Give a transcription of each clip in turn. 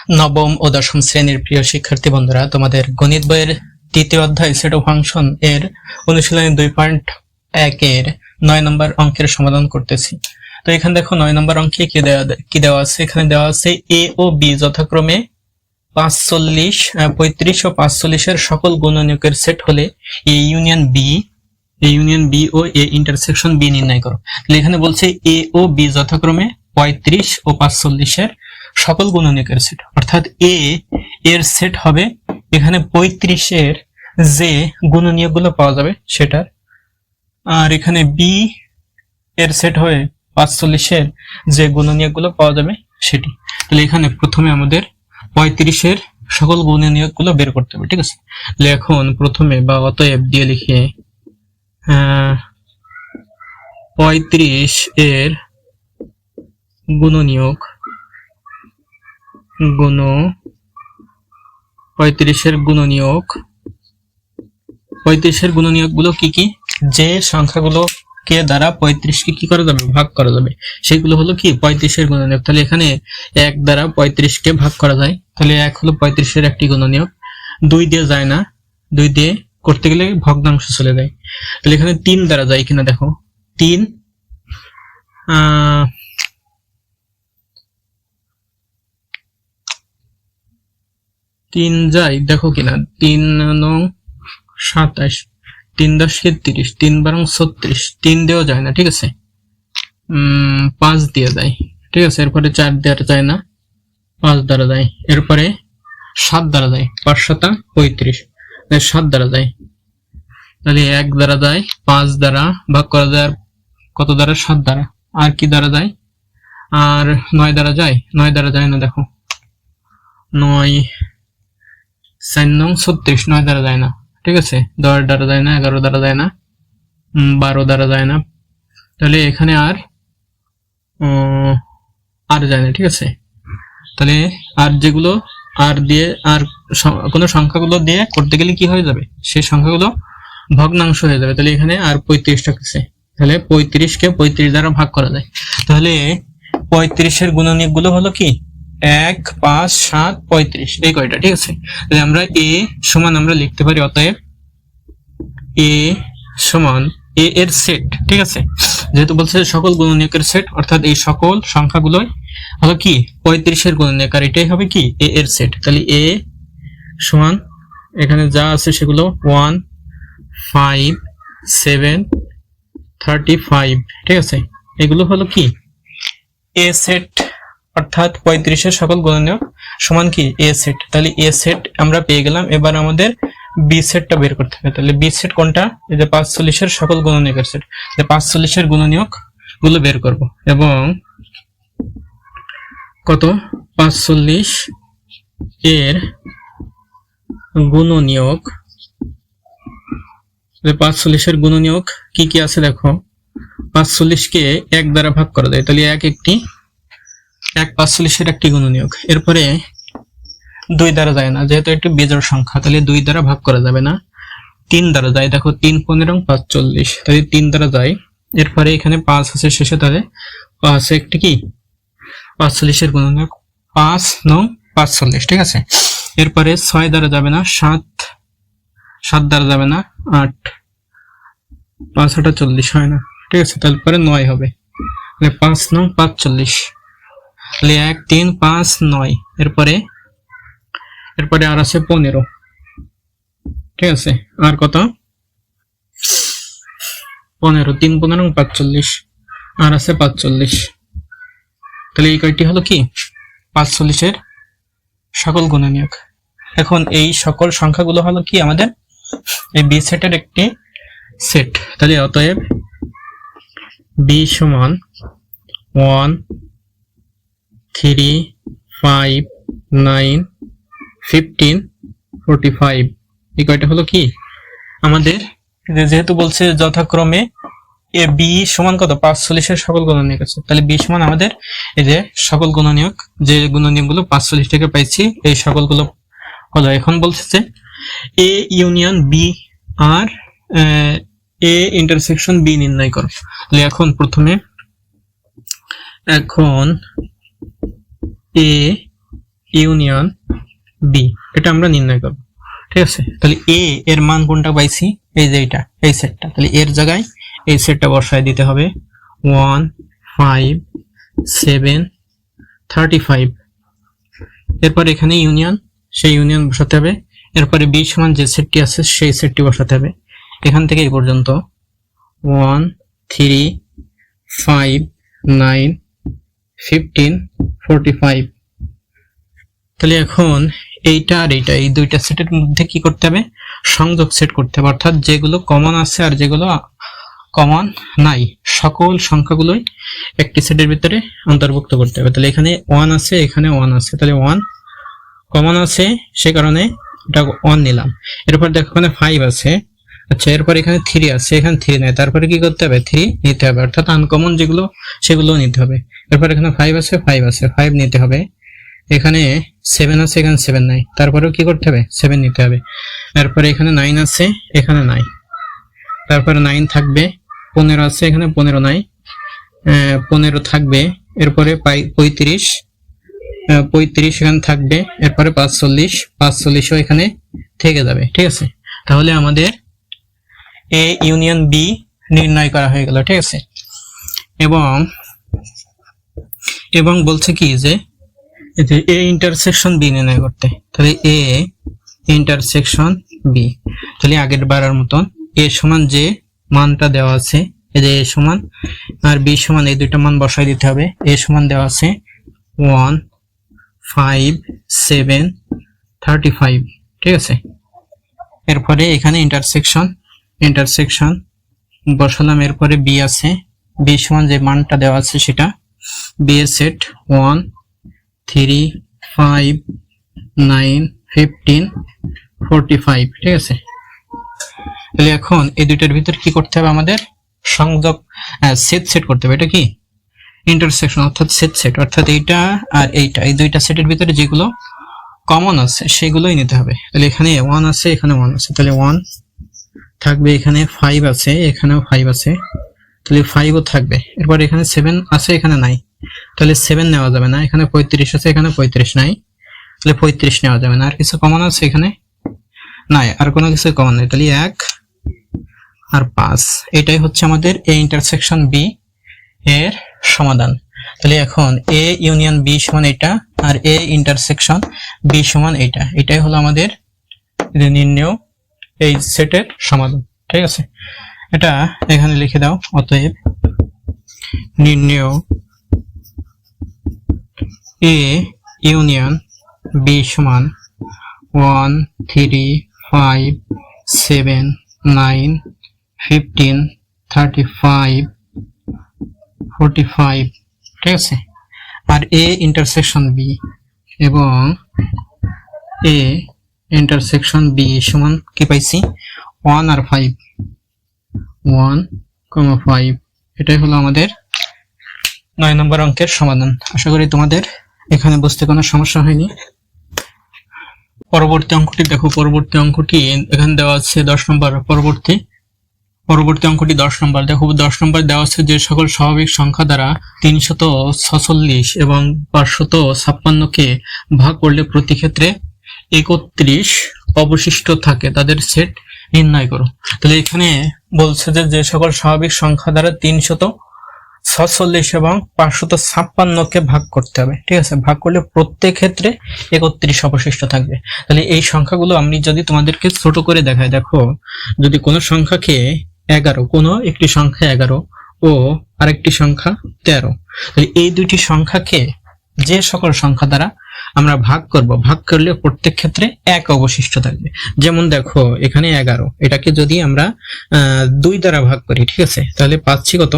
নবম ও দশম শ্রেণীর প্রিয় শিক্ষার্থী বন্ধুরা, তোমাদের গণিত বইয়ের তৃতীয় অধ্যায় সেট অফ ফাংশন এর অনুশীলনী 2.1 এর 9 নম্বর অঙ্কের সমাধান করতেছি। তো এখানে দেখো 9 নম্বর অঙ্কে কি দেওয়া আছে। এখানে দেওয়া আছে এ ও বি যথাক্রমে 45, 35 ও 45 এর সকল গুণনীয়কের সেট হলে এ ইউনিয়ন বি ও এ ইন্টারসেকশন বি নির্ণয় করো। তাহলে এখানে বলছে এ ও বি যথাক্রমে 35 ও 45 এর সকল গুণনীয়কের সেট, অর্থাৎ এ এর সেট হবে এখানে 35 এর যে গুণনীয়কগুলো পাওয়া যাবে সেটার, আর এখানে বি এর সেট হবে 45 এর যে গুণনীয়কগুলো পাওয়া যাবে সেটি। তাহলে এখানে প্রথমে আমাদের 35 এর সকল গুণনীয়কগুলো বের করতে হবে, ঠিক আছে। তাহলে এখন প্রথমে বা অতএব দিয়ে লিখে 35 এর গুণনীয়ক 35 এর গুণনীয়ক গুলো কি কি, যে সংখ্যাগুলোকে দ্বারা 35 কে কি করা যাবে, ভাগ করা যাবে, সেগুলো হলো কি 35 এর গুণনীয়ক। তাহলে এখানে 1 দ্বারা 35 কে ভাগ করা যায়, তাহলে 1 হলো 35 এর একটি গুণনীয়ক। 2 দিয়ে যায় না, 2 দিয়ে করতে গেলে ভগ্নাংশ চলে যায়। তাহলে এখানে 3 দ্বারা যায় কিনা দেখো, 3 যায় দেখো কিনা, 3 নং 27, 3 10 30, 3 12 36, 3 দিয়েও যায় না, ঠিক আছে। 5 দিয়ে যায়, ঠিক আছে। এরপরে 4 দ্বারা যায় না, 5 দ্বারা যায়। এরপরে 7 দ্বারা যায়, 5 7 35, 7 দ্বারা যায়। তাহলে 1 দ্বারা যায়, 5 দ্বারা ভাগ করা যায়, কত দ্বারা, 7 দ্বারা। আর কি দ্বারা যায়, আর 9 দ্বারা যায়, 9 দ্বারা যায় না দেখো, 9 4 নং 36, 9 দ্বারা যায় না, ঠিক আছে। 10 দ্বারা যায় না, 11 দ্বারা যায় না, 12 দ্বারা যায় না। তাহলে এখানে আর যায় না, ঠিক আছে। তাহলে আর যেগুলো আর দিয়ে, আর কোনো সংখ্যাগুলো দিয়ে করতে গেলে কি হয়ে যাবে, সেই সংখ্যাগুলো ভগ্নাংশ হয়ে যাবে। তাহলে এখানে আর 35 থাকছে, তাহলে 35 কে 35 দ্বারা ভাগ করা যায়। তাহলে 35 এর গুণনীয়ক গুলো হলো কি 1 5 7 35, এই কয়টা, ঠিক আছে। তাহলে আমরা এ সমান আমরা লিখতে পারি অতএব এ সমান এ এর সেট, ঠিক আছে। যেহেতু বলছে সকল গুণনীয়কের সেট, অর্থাৎ এই সকল সংখ্যাগুলো হলো কি 35 এর গুণনীয়ক, আর এটাই হবে কি এ এর সেট। তাহলে এ সমান এখানে যা আছে সেগুলো 1 5 7 35, ঠিক আছে। এগুলো হলো কি এ সেট, অর্থাৎ 35 এর সকল গুণনীয়ক সমান কি এ সেট। তাহলে এ সেট আমরা পেয়ে গেলাম। এবার আমাদের বি সেটটা বের করতে হবে। তাহলে বি সেট কোনটা, এই যে 45 এর সকল গুণনীয়কের সেট। 45 এর গুণনীয়ক গুলো বের করব, এবং কত 45 এর গুণনীয়ক, 45 এর গুণনীয়ক কি কি আছে দেখো। 45 কে 1 দ্বারা ভাগ করা যায়, তাহলে 1 45 এর একটি গুণনীয়ক। এরপরে 2 দ্বারা যায় না, যেহেতু একটি বেজোড় সংখ্যা, তাহলে 2 দ্বারা ভাগ করা যাবে না। 3 দ্বারা যায়, দেখো 3 15 5 40, তাহলে 3 দ্বারা যায়। এরপরে এখানে 5 আছে শেষে, তাহলে 5 একটি কি 45 এর গুণনীয়ক, 5 9 45, ঠিক আছে। এরপরে 6 দ্বারা যাবে না, 7 দ্বারা যাবে না, 8 5 8 40 হয় না, ঠিক আছে। তারপরে 9 হবে, 5 9 45, তাহলে 1 3 5 9। এরপরে আর আছে 15, ঠিক আছে। আর কত 15, 3 15 45, আর আছে 45। তাহলে এই কয়টি হলো কি 45 এর সকল গুণনীয়ক। এখন এই সকল সংখ্যাগুলো হলো কি আমাদের এই বি সেটের একটি সেট। তাহলে অতএব বি সমান 1 3 5 9 15 45, এই কয়টা হলো কি আমাদের, যেহেতু বলছে যথাক্রমে এ বি সমান কত 45 এর সকল গুণনীয়ক আছে, তাহলে বি সমান আমাদের এই যে সকল গুণনীয়ক, যে গুণনীয়ক গুলো 45 থেকে পাইছি এই সকলগুলো হলো। এখন বলছে যে এ ইউনিয়ন বি আর এ ইন্টারসেকশন বি নির্ণয় করো। তাহলে এখন প্রথমে এ ইউনিয়ন বি, এটা আমরা নির্ণয় করব। ঠিক আছে, তাহলে এ এর মান কোনটা পাইছি, এই যে এটা, এই সেটটা, তাহলে এর জায়গায় এই সেটটা বসায় দিতে হবে 1 5 7 35। এরপর এখানে ইউনিয়ন, সেই ইউনিয়ন বসাতে হবে। এরপরে বি সমান যে সেটটি আছে সেই সেটটি বসাতে হবে। এখান থেকে এই পর্যন্ত 1 3 5 9 15 45। তাহলে এখন এইটা আর এইটা, এই দুইটা সেটের মধ্যে কি করতে হবে, সংযোগ সেট করতে হবে, অর্থাৎ যেগুলো কমন আছে আর যেগুলো কমন নাই সকল সংখ্যাগুলোই একটি সেটের ভিতরে অন্তর্ভুক্ত করতে হবে। তাহলে এখানে 1 আছে, এখানে 1 আছে, তাহলে 1 কমন আছে, সে কারণে এটা 1 নিলাম। এরপর দেখো এখানে 5 আছে, আচ্ছা এরপর এখানে 3 আছে, এখানে 3 নাই, তারপরে কি করতে হবে, 3 নিতে হবে, অর্থাৎ আনকমন যেগুলো সেগুলো নিতে হবে। এরপর এখানে 5 আছে, 5 আছে, 5 নিতে হবে। এখানে 7 আছে, এখানে 7 নাই, তারপরেও কি করতে হবে, 7 নিতে হবে। এরপরে এখানে 9 আছে, এখানে নাই, তারপরে 9 থাকবে। 15 আছে, এখানে 15 নাই, 15 থাকবে। এরপরে 35 এখানে থাকবে। এরপরে 45ও এখানে থেকে যাবে। ঠিক আছে, তাহলে আমাদের এ ইউনিয়ন বি নির্ণয় করা হয়ে গেল। ঠিক আছে, এবং বলছে কি যে এ ইন্টারসেকশন বি নির্ণয় করতে। তাহলে এ ইন্টারসেকশন বি, তাহলে আগের বারের মতন এ সমান যে মানটা দেওয়া আছে, এই যে এ সমান আর বি সমান, এই দুইটা মান বসাই দিতে হবে। এ সমান দেওয়া আছে 1 5 7 35। ঠিক আছে, এরপরে এখানে ইন্টারসেকশন বসালাম। এরপরে বি আছে, বি সমান যে মানটা দেওয়া আছে সেটা, বি এর সেট 1 3 5 9 15 45। ঠিক আছে, তাহলে এখন এই দুইটার ভিতর কি করতে হবে, আমাদের সংযোগ সেট করতে হবে। এটা কি ইন্টারসেকশন, অর্থাৎ সেট, অর্থাৎ এইটা আর এইটা, এই দুইটা সেটের ভিতরে যেগুলো কমন আছে সেগুলোই নিতে হবে। তাহলে এখানে 1 আছে, এখানে 1 আছে, তাহলে 1 থাকবে। এখানে 5 আছে, এখানেও 5 আছে, তাহলে 5ও থাকবে। এরপর এখানে 7 আছে, এখানে নাই, তাহলে 7 নেওয়া যাবে না। এখানে 35 আছে, এখানে 35 নাই, তাহলে 35 নেওয়া যাবে না। আর কিছু কমন আছে এখানে নাই, আর কোনো কিছু কমন নেই, তাহলে 1 আর 5। এটাই হচ্ছে আমাদের এ ইন্টারসেকশন বি এর সমাধান। তাহলে এখন এ ইউনিয়ন বি সমান এটা, আর এ ইন্টারসেকশন বি সমান এটা, এটাই হলো আমাদের নির্ণেয় এই সেটের সমাধান। ঠিক আছে, এটা এখানে লিখে দাও। অতএব নির্ণেয় এ ইউনিয়ন বি সমান 1 3 5 7 9 15 35 45। ঠিক আছে, আর এ ইন্টারসেকশন বি এবং এ ইন্টারসেকশন বি সমান কি পাইছি, 1 আর 5, 1, 5। এটাই হলো আমাদের 9 নম্বর অঙ্কের সমাধান। আশা করি তোমাদের এখানে বুঝতে কোনো সমস্যা হয়নি। পরবর্তী অঙ্কটি দেখো। পরবর্তী অঙ্কটি এখানে দেওয়া আছে 10 নম্বর। পরবর্তী অঙ্কটি 10 নম্বর। দেখো 10 নম্বর দেওয়া আছে যে সকল স্বাভাবিক সংখ্যা দ্বারা 346 এবং 556কে ভাগ করলে প্রতি ক্ষেত্রে 31 অবশিষ্ট থাকে, তাদের সেট নির্ণয় করো। তাহলে এখানে বলছে যে সকল স্বাভাবিক সংখ্যা দ্বারা 346 এবং 556কে ভাগ করতে হবে। ঠিক আছে, ভাগ করলে প্রত্যেক ক্ষেত্রে 31 অবশিষ্ট থাকবে। তাহলে এই সংখ্যাগুলো আমি যদি তোমাদেরকে ছোট করে দেখাই, দেখো যদি কোনো সংখ্যাকে 11, কোনো একটি সংখ্যা 11 ও আরেকটি সংখ্যা 13, তাহলে এই দুইটি সংখ্যাকে যে সকল সংখ্যা দ্বারা আমরা ভাগ করব, ভাগ করলে প্রত্যেক ক্ষেত্রে 1 অবশিষ্ট থাকবে। যেমন দেখো এখানে 11, এটাকে যদি আমরা 2 দ্বারা ভাগ করি, ঠিক আছে, তাহলে পাচ্ছি কত,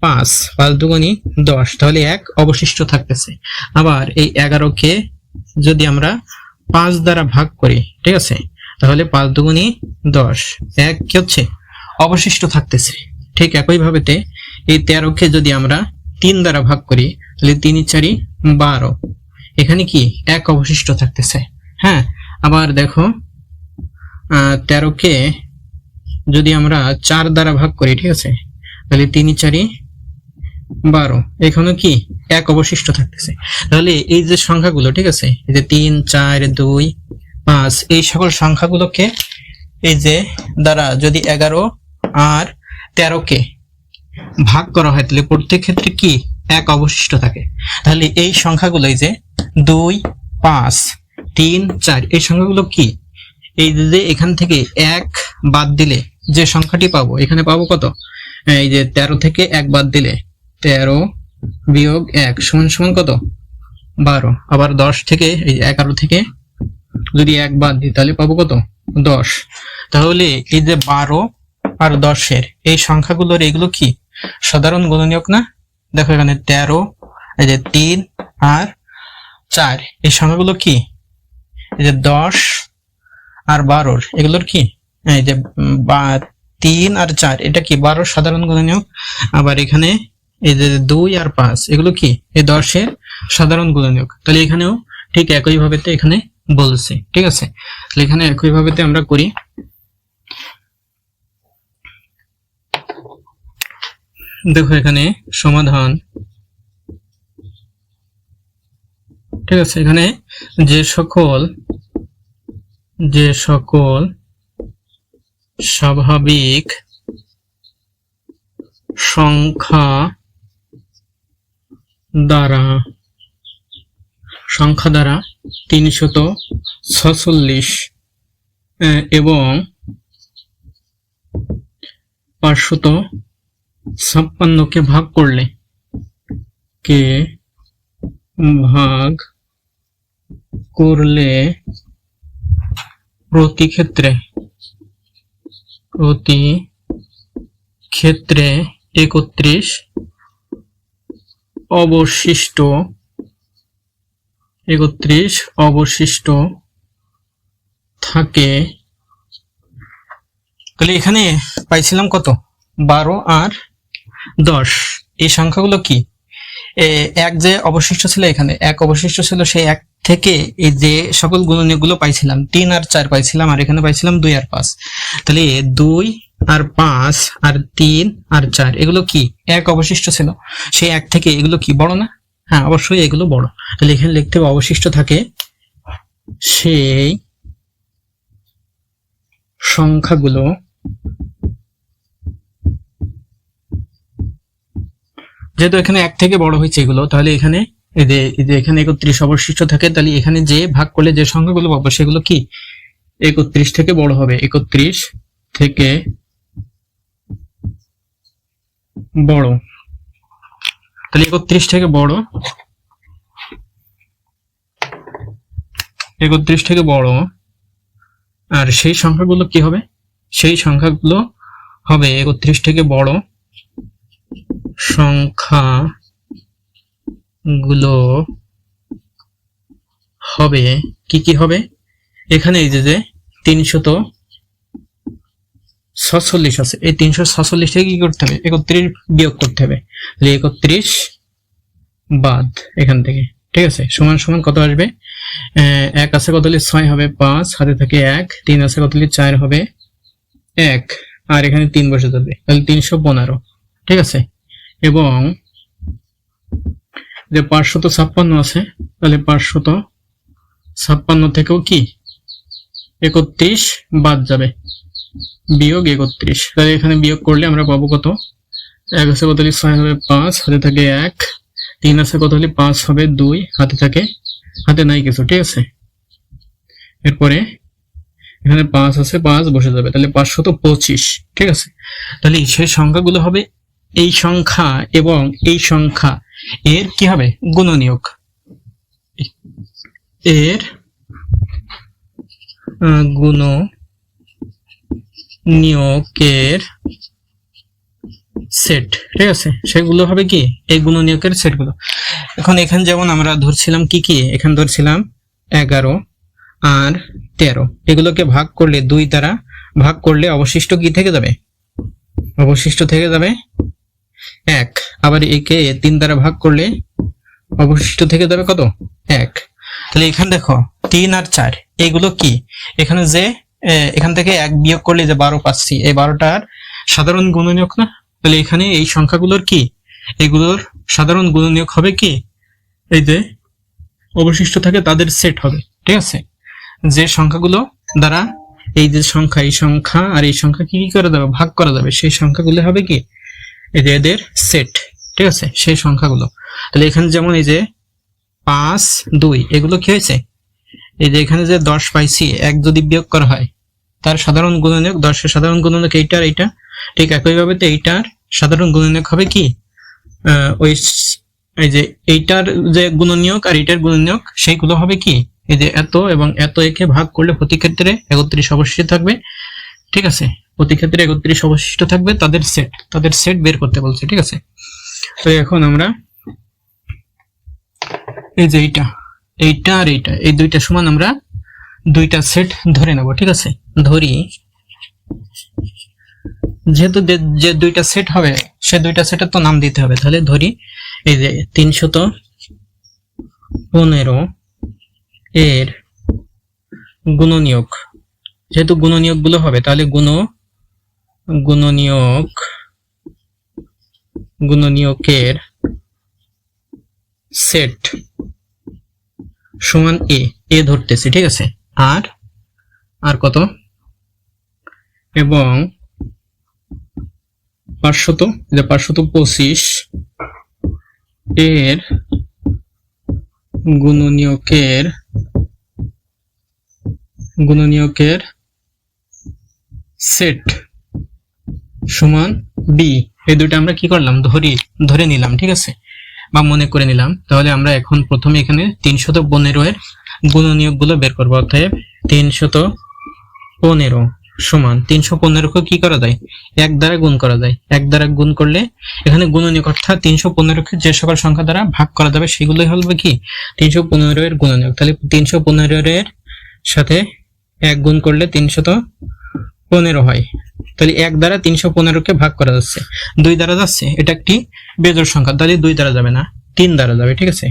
5, 5 দুগুণী 10, তাহলে 1 অবশিষ্ট থাকতেছে। আবার এই 11কে যদি আমরা 5 দ্বারা ভাগ করি, ঠিক আছে, তাহলে 5 দুগুণী 10, 1 কি হচ্ছে, অবশিষ্ট থাকতেছে। ঠিক একই ভাবে এই 13কে যদি আমরা 3 দ্বারা ভাগ করি, তাহলে 3 × 4 = 12, এখানে কি 1 অবশিষ্ট থাকতেছে। হ্যাঁ, আবার দেখো 13কে যদি আমরা 4 দ্বারা ভাগ করি, ঠিক আছে, তাহলে 3 × 4 12, এখানে কি এক অবশিষ্ট থাকতেছে। তাহলে এই যে সংখ্যাগুলো, ঠিক আছে, এই যে 3, 4, 2, 5, এই সকল সংখ্যাগুলোকে এই যে দ্বারা যদি 11 আর 13 কে ভাগ করা হয় তাহলে প্রত্যেক ক্ষেত্রে কি এক অবশিষ্ট থাকে। তাহলে এই সংখ্যাগুলো এই যে 2, 5, 3, 4 এই সংখ্যাগুলো কি, এই যে এখান থেকে এক বাদ দিলে যে সংখ্যাটি পাবো, এখানে পাবো কত, এই যে 13 থেকে এক বাদ দিলে 13 বিয়োগ 1 সমান সমান কত, 12। আবার 10 থেকে এই 11 থেকে যদি এক বাদ দিই তাহলে পাবো কত, 10। তাহলে এই যে 12 আর 10-এর এই সংখ্যাগুলোর এগুলো কি সাধারণ গুণনীয়ক না? দেখো এখানে 13, এই যে 3 আর 4 এই সংখ্যাগুলো কি, এই যে 10 আর 12 এগুলোর কি, এই যে 3 আর 4 এটা কি 12 সাধারণ গুণনীয়ক। আবার এখানে এই যে 2 আর 5 এগুলো কি এই 10-এর সাধারণ গুণনীয়ক। তাহলে এখানেও ঠিক একই ভাবে এখানে বলছে, ঠিক আছে। তাহলে এখানে একই ভাবে আমরা করি। দেখো এখানে সমাধান, ঠিক আছে। এখানে যে সকল স্বাভাবিক সংখ্যা দ্বারা 346 এবং 556 কে ভাগ করলে প্রতি ক্ষেত্রে 31 অবশিষ্ট থাকে। তাহলে এখানে পাইছিলাম কত, 12 আর 10 এই সংখ্যাগুলো কি এক যে অবশিষ্ট ছিল, এখানে এক অবশিষ্ট ছিল, সেই এক থেকে এই যে সকল গুণনীয়কগুলো পাইছিলাম 3 আর 4 পাইছিলাম, আর এখানে পাইছিলাম 2 আর 5। তাহলে 2 আর 5 আর 3 আর 4 এগুলো কি এক অবশিষ্ট ছিল, সেই এক থেকে এগুলো কি বড় না? হ্যাঁ, অবশ্যই এগুলো বড়। তাহলে এখানে লিখতে হবে অবশিষ্ট থাকে সেই সংখ্যাগুলো যেহেতু এখানে এক থেকে বড় হয়েছে এগুলো, তাহলে এখানে এই যে এখানে 31 অবশিষ্ট থাকে। তাহলে এখানে যে ভাগ করলে যে সংখ্যাগুলো পাবো সেগুলো কি 31 থেকে বড় হবে, 31 থেকে বড়। তাহলে 31 থেকে বড়, 31 থেকে বড়। আর সেই সংখ্যাগুলো কি হবে, সেই সংখ্যাগুলো হবে 31 থেকে বড় সংখ্যাগুলো হবে কি হবে, এখানে এই যে 346 আছে, এই 346 থেকে কি করতে হবে, 31 বিয়োগ করতে হবে। 31 বাদ এখান থেকে, ঠিক আছে, সমান সমান কত আসবে, 1 আছে কত হলে 6 হবে, 5 হাতে থাকে 1, 3 আছে কত হলে 4 হবে 1, আর এখানে 3 বসে যাবে, তাহলে 315, ঠিক আছে। এবং যে 556 আছে, তাহলে 556 থেকেও কি 31 বাদ যাবে, বিয়োগ 31। তাহলে এখানে বিয়োগ করলে আমরা পাবো কত, 1 আছে কত হলে 6 হবে, 5 হাতে থাকে 1, 3 আছে কত হলে 5 হবে, 2 হাতে নাই কিছু, ঠিক আছে। এরপরে এখানে 5 আছে, 5 বসে যাবে, তাহলে 525, ঠিক আছে। তাহলে সেই সংখ্যাগুলো হবে এই সংখ্যা এবং এই সংখ্যা এর কি হবে গুণনীয়ক, এর গুণনীয়কের সেট, ঠিক আছে। সেগুলো হবে কি এই গুণনীয়কের সেটগুলো। এখন এখানে যেমন আমরা ধরছিলাম কি এখানে ধরছিলাম 11 আর 13, এগুলোকে ভাগ করলে 2 দ্বারা ভাগ করলে অবশিষ্ট কি থেকে যাবে, অবশিষ্ট থেকে যাবে 1। আবার একে 3 দ্বারা ভাগ করলে অবশিষ্ট থেকে যাবে কত, 1। তাহলে এখানে দেখো 3 আর 4 এগুলো কি, এখানে যে এখান থেকে 1 বিয়োগ করলে যে 12 পাচ্ছি, এই 12টার সাধারণ গুণনীয়ক না। তাহলে এখানে এই সংখ্যাগুলোর কি এগুলোর সাধারণ গুণনীয়ক হবে কি, এই যে অবশিষ্ট থাকে তাদের সেট হবে। ঠিক আছে, যে সংখ্যাগুলো দ্বারা এই যে সংখ্যা, এই সংখ্যা আর এই সংখ্যা কি কি করা যাবে, ভাগ করা যাবে, সেই সংখ্যাগুলো হবে কি, এই যে এদের সেট। ঠিক আছে, সেই সংখ্যাগুলো। তাহলে এখানে যেমন এই যে 5, 2 এগুলো কি হয়েছে, এই যে এখানে যে 10 পাইছি, 1 যদি বিয়োগ করা হয় তার সাধারণ গুণনীয়ক, 10 এর সাধারণ গুণনীয়ক এইটা আর এইটা, ঠিক একইভাবে তো এইটার সাধারণ গুণনীয়ক হবে কি, ওই এই যে এইটার যে গুণনীয়ক আর এইটার গুণনীয়ক সেইগুলো হবে কি, এই যে এত এবং এত একে ভাগ করলে প্রতি ক্ষেত্রে 31 অবশিষ্ট থাকবে। ঠিক আছে, প্রতি ক্ষেত্রে 31 অবশিষ্ট থাকবে, তাদের সেট বের করতে বলছে। ঠিক আছে, তো এখন আমরা এই যে এইটা আর এইটা, এই দুইটা সমান আমরা দুইটা সেট ধরে নেব। ঠিক আছে, ধরি যেহেতু যে দুইটা সেট হবে সে দুইটা সেটের তো নাম দিতে হবে, তাহলে ধরি এই যে 315 এর গুণনীয়ক, যেহেতু গুণনীয়ক গুলো হবে তাহলে গুণনীয়কের সেট সমান এ ধরতেছি। ঠিক আছে, আর কত, এবং 525 এর গুণনীয়কের সেট সমান বি। এই দুটো আমরা কি করলাম, ধরে নিলাম। ঠিক আছে, বা মনে করে নিলাম। তাহলে আমরা এখন প্রথমে এখানে 315 এর গুণনীয়ক গুলো বের করবো। অতএব 315 সমান 315 কে কি করা যায়, 1 দ্বারা গুণ করা যায়। 1 দ্বারা গুণ করলে এখানে গুণনীয়ক অর্থাৎ 315 কে যে সকল সংখ্যা দ্বারা ভাগ করা যাবে সেগুলোই হবে কি 315 এর গুণনীয়ক। তাহলে 315 এর সাথে 1 গুণ করলে 315 হয়। তাহলে 1 দ্বারা 315 কে ভাগ করা যাচ্ছে, 2 দ্বারা যাচ্ছে, এটা একটি বেজোড় সংখ্যা, তাহলে 2 দ্বারা যাবে না, 3 দ্বারা যাবে। ঠিক আছে,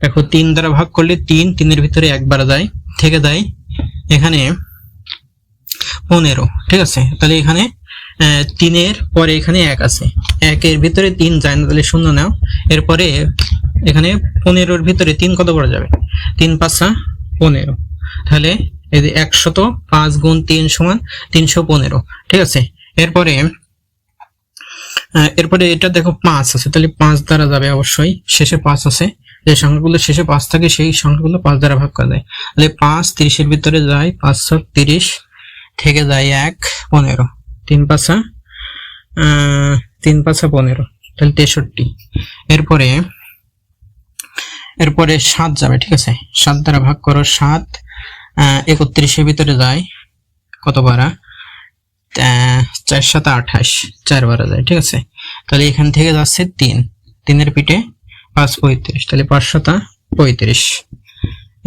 দেখো 3 দ্বারা ভাগ করলে 3 এর ভিতরে 1 বার যায়, থেকে যায় এখানে 15। ঠিক আছে, তাহলে এখানে 3 এর পরে এখানে 1 আছে, 1 এর ভিতরে 3 যায় না, তাহলে 0 নাও। এরপরে এখানে 15 এর ভিতরে 3 কত বড় যাবে, 3 5 15। তাহলে এই যে 105 গুণ 3 সমান 315। ঠিক আছে, এরপরে এটা দেখো 5 আছে, তাহলে 5 দ্বারা যাবে অবশ্যই, শেষে 5 আছে, যে সংখ্যাগুলো শেষে 5 থাকে সেই সংখ্যাগুলো 5 দ্বারা ভাগ করা যায়। তাহলে 5 30 এর ভিতরে যায়, 5 30 থেকে যায় 1 15, 3 5 15, তাহলে 63। এরপরে 7 যাবে। ঠিক আছে, 7 দ্বারা ভাগ করো, 7 31 এর ভিতরে যায় কত বারা, 4 7 28, 4 বারা যায়। ঠিক আছে, তাহলে এখান থেকে যাচ্ছে 3 এর পিঠে 5 35, তাহলে 5 7 35।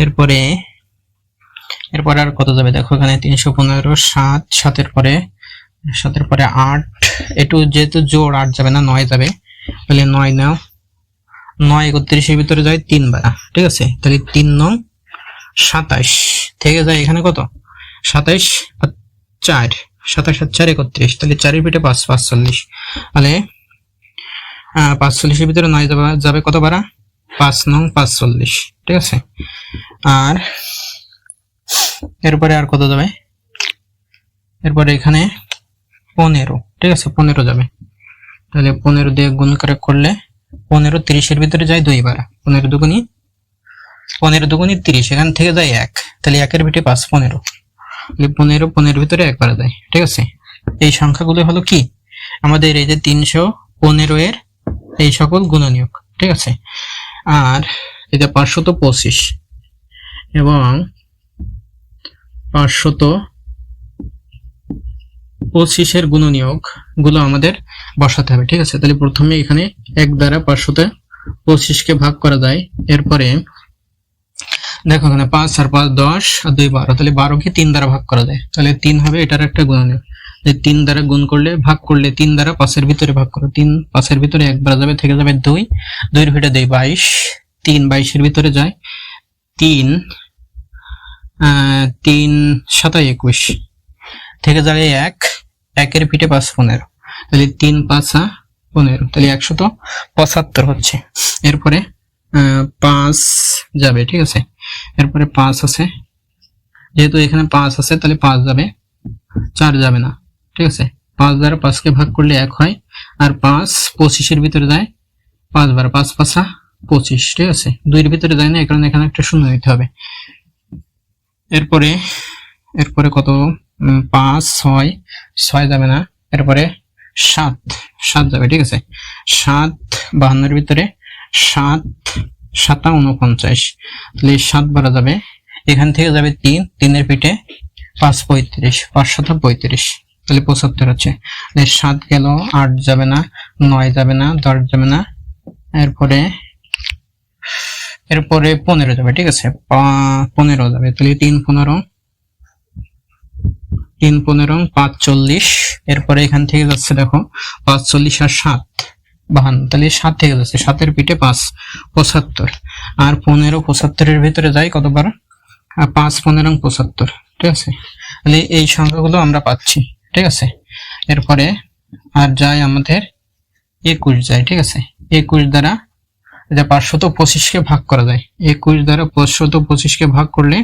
এরপরে আর কত যাবে দেখো, এখানে 315, 7 এর পরে 8, একটু যেহেতু জোড় 8 যাবে না, 9 যাবে, তাহলে 9 নাও। 9 31 এর ভিতরে যায় 3 বারা। ঠিক আছে, তাহলে 3 9 27 থেকে যায় এখানে কত, 27 4, 27 আর 4 31, তাহলে 4 এর পিঠে 5 45, তাহলে 45 এর ভিতরে 9 যাবে কত বারা, 5 9 45। ঠিক আছে, আর এরপরে আর কত যাবে, এরপরে এখানে 15। ঠিক আছে, 15 যাবে, তাহলে 15 দিয়ে গুণ করলে 15 30 এর ভিতরে যায় 2 বারা, 15 দুগুণী 30, এখান থেকে যায় 1, তাহলে 1 এর ভিতরে 5 15, তাহলে 15 ভিতরে 1 বারা যায়। ঠিক আছে, এই সংখ্যাগুলো হলো কি আমাদের এই যে 315 এর এই সকল গুণনীয়ক। ঠিক আছে, আর এই যে 525 এবং 525 এর গুণনীয়ক গুলো আমাদের বসাতে হবে। ঠিক আছে, তাহলে প্রথমে এখানে 1 দ্বারা 525 কে ভাগ করা যায়। এরপরে দেখো এখানে 5 আর 5 10 আর 2 12, তাহলে 12 কে 3 দ্বারা ভাগ করা যায়, তাহলে 3 হবে এটার একটা গুণনীয়ক। 3 দ্বারা গুণ করলে ভাগ করলে 3 দ্বারা 5 এর ভিতরে ভাগ করো, 3 5 এর ভিতরে 1 বার যাবে, থেকে যাবে 2 এর ভিতরে 2 22, 3 22 এর ভিতরে যায় 3 7 21, থেকে যাবে 1 এর পিঠে 5 15, তাহলে 3 5 15, তাহলে 175 হচ্ছে। এরপরে 5 যাবে, ঠিক আছে। এরপরে 5 আছে, যেহেতু এখানে 5 আছে তাহলে 5 যাবে, 4 যাবে না, ঠিক আছে। 5 দ্বারা 5কে ভাগ করলে 1 হয়, আর 5 25-এর ভিতরে যায় 5 বার, 5 5 25, ঠিক আছে। 2 এর ভিতরে যায় না, এই কারণে এখানে একটা শূন্য দিতে হবে। এরপরে কত, 5 6 যাবে না, এরপরে 7 যাবে, ঠিক আছে। 7 52-এর ভিতরে 7 7 49, তাহলে 7 বারা যাবে, এখান থেকে যাবে 3 এর পিঠে 5 35, 5 7 35, তাহলে 75 হচ্ছে। 7 গেল, 8 যাবে না, 9 যাবে না, 10 যাবে না, এরপরে 15 যাবে, ঠিক আছে। 15 যাবে, তাহলে 3 15 5 40, এরপরে এখান থেকে যাচ্ছে দেখো 5 40 আর 7 52, তাহলে 7 থেকে যাচ্ছে, 7-এর পিঠে 5 75, আর 15 75-এর ভিতরে যায় কতবার, 5 15 75, ঠিক আছে। তাহলে এই সংখ্যাগুলো আমরা পাচ্ছি, ঠিক আছে। এরপরে আর যায় আমাদের 21 যায়, ঠিক আছে। 21 দ্বারা 525-কে ভাগ করা যায়, 21 দ্বারা 525-কে ভাগ করলে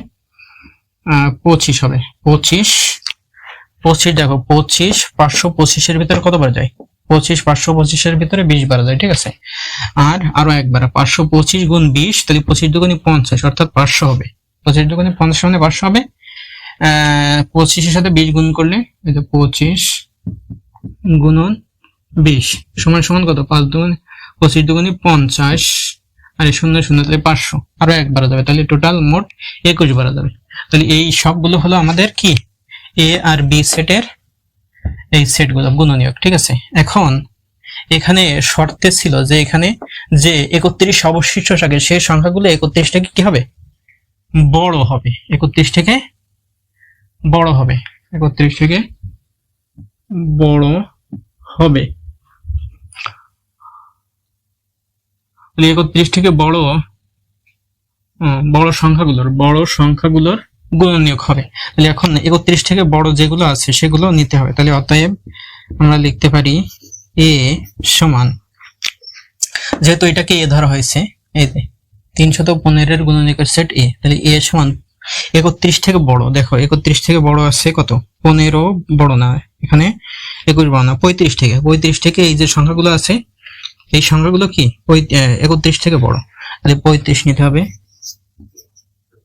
25 হবে। 25 দেখো, 25 525-এর ভিতরে কতবার যায়, 25 525-এর ভিতরে 20 বার যায়, ঠিক আছে। আর আরো একবার 525 গুণ 20, তাহলে 25 দুগুণে 50, অর্থাৎ 500 হবে। 25 দুগুণে 50 মানে 500 হবে। 25-এর সাথে 20 গুণ করলে 25 গুণন 20 সমান সমান কত, 5 দুগুণে 25 দুগুণে 50, আর 0 0, তাহলে 500, আরো একবার যাবে, তাহলে টোটাল মোট 21 বার যাবে। তাহলে এই সবগুলো হলো আমাদের কি, এ আর বি সেটের এই সেটগুলো গুণনীয়ক, ঠিক আছে। এখন এখানে শর্তে ছিল যে এখানে যে 31 অবশিষ্ট থাকে সেই সংখ্যাগুলো 31 থেকে কি হবে, বড় হবে, 31 থেকে বড় হবে, 31 থেকে বড় হবে। 31 থেকে বড় সংখ্যাগুলোর গুণনীয়ক হবে। তাহলে এখন 31 থেকে বড় যেগুলো আছে সেগুলো নিতে হবে। তাহলে অতএব আমরা লিখতে পারি এ সমান, যেহেতু এটাকে এ ধরা হয়েছে, এই যে 315-এর গুণনীয়কের সেট এ, তাহলে এ সমান 31 থেকে বড়, দেখো 31 থেকে বড় আছে কত, 15 বড় না, এখানে 21 বড় না, 35 থেকে এই যে সংখ্যাগুলো আছে এই সংখ্যাগুলো কি 31 থেকে বড়, তাহলে 35 নিতে হবে।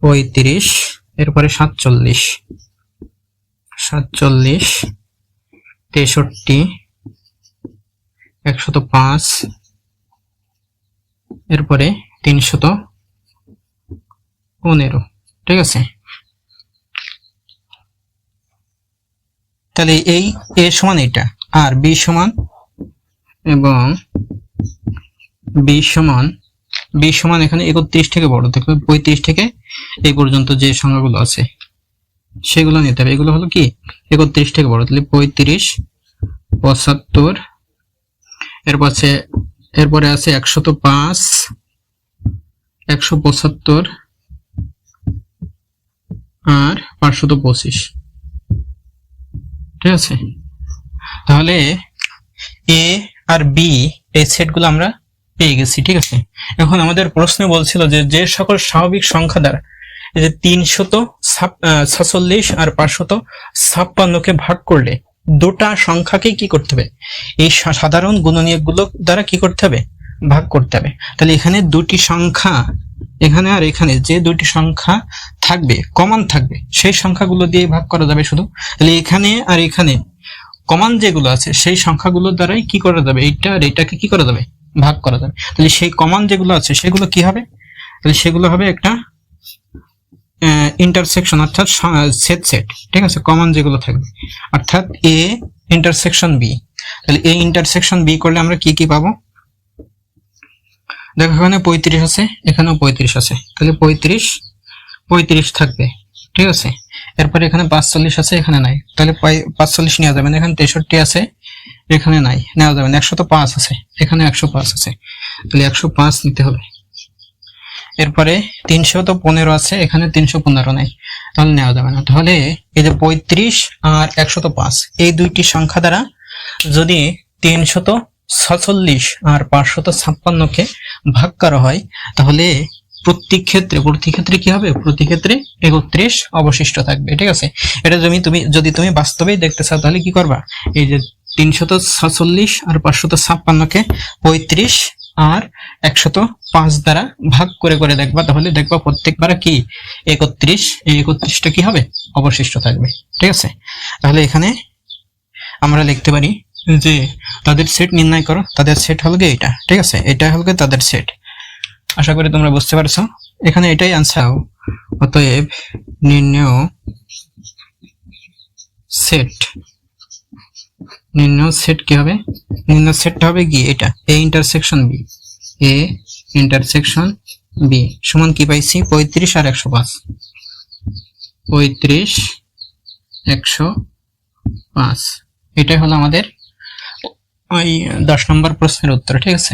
35, এরপরে 47 63 105, এরপরে 315, ঠিক আছে। তাহলে এই এ সমান এটা, আর বি সমান এবং বি সমান এখানে 31 থেকে বড়, দেখো 35 থেকে এই পর্যন্ত যে সংখ্যাগুলো আছে সেগুলো নিতে হবে। এগুলো হলো কি 31 থেকে বড়, তাহলে 35 75, এরপরে আছে 105 175 আর 525, ঠিক আছে। তাহলে এ আর বি এই সেটগুলো আমরা পেয়ে গেছি, ঠিক আছে। এখন আমাদের প্রশ্নে বলছিল যে সকল স্বাভাবিক সংখ্যা দ্বারা এই যে 346 আর 556-কে ভাগ করলে দুটা সংখ্যাকে কি করতে হবে, এই সাধারণ গুণনীয়কগুলো দ্বারা কি করতে হবে, ভাগ করতে হবে। তাহলে এখানে দুটি সংখ্যা, এখানে আর এখানে যে দুটি সংখ্যা থাকবে, কমন থাকবে, সেই সংখ্যাগুলো দিয়ে ভাগ করা যাবে শুধু। তাহলে এখানে আর এখানে কমন যেগুলো আছে সেই সংখ্যাগুলোর দ্বারাই কি করা যাবে, এইটা আর এইটাকে কি করা যাবে, ভাগ করা যাবে। তাহলে সেই কমন যেগুলো আছে সেগুলো কি হবে, তাহলে সেগুলো হবে একটা ইন্টারসেকশন, অর্থাৎ সেট, ঠিক আছে। কমন যেগুলো থাকবে অর্থাৎ এ ইন্টারসেকশন বি, তাহলে এ ইন্টারসেকশন বি করলে আমরা কি কি পাবো, দেখো এখানে 35 আছে, এখানেও 35 আছে, তাহলে 35 থাকবে, ঠিক আছে। এরপরে এখানে 45 আছে, এখানে নাই, তাহলে 45 নেওয়া যাবে না। এখানে 63 আছে, এখানে নাই, নেওয়া যাবে না। 105 আছে, এখানে 105 আছে, তাহলে 105 নিতে হবে। এরপরে 315 আছে, এখানে 315 নাই, তাহলে নেওয়া যাবে না। তাহলে এই যে 35 আর 105 এই দুইটি সংখ্যা দ্বারা যদি 46 আর 556কে ভাগ করা হয়, তাহলে প্রতি ক্ষেত্রে কি হবে? প্রতি ক্ষেত্রে 31 অবশিষ্ট থাকবে। ঠিক আছে, এটা যদি তুমি বাস্তবেই দেখতে চাও তাহলে কি করবা? এই যে 346 আর 556কে 35 আর 105 দ্বারা ভাগ করে করে দেখবা, তাহলে দেখবা প্রত্যেকবার কি 31, এই 31টা কি হবে? অবশিষ্ট থাকবে। ঠিক আছে, তাহলে এখানে আমরা লিখতে পারি যে তাদের সেট নির্ণয় করো। তাদের সেট হলো গিয়ে এটা। ঠিক আছে, এটা হলো গিয়ে তাদের সেট। আশা করি তোমরা বুঝতে পারছো, এখানে এটাই আনসার। অতএব নির্ণয় সেট কি হবে? নির্ণয় সেটটা হবে কি এটা, এ ইন্টারসেকশন বি সমান কি পাইছি? 35 আর 105। 35 105 এটাই হলো আমাদের ওই 10 নম্বর প্রশ্নের উত্তর। ঠিক আছে।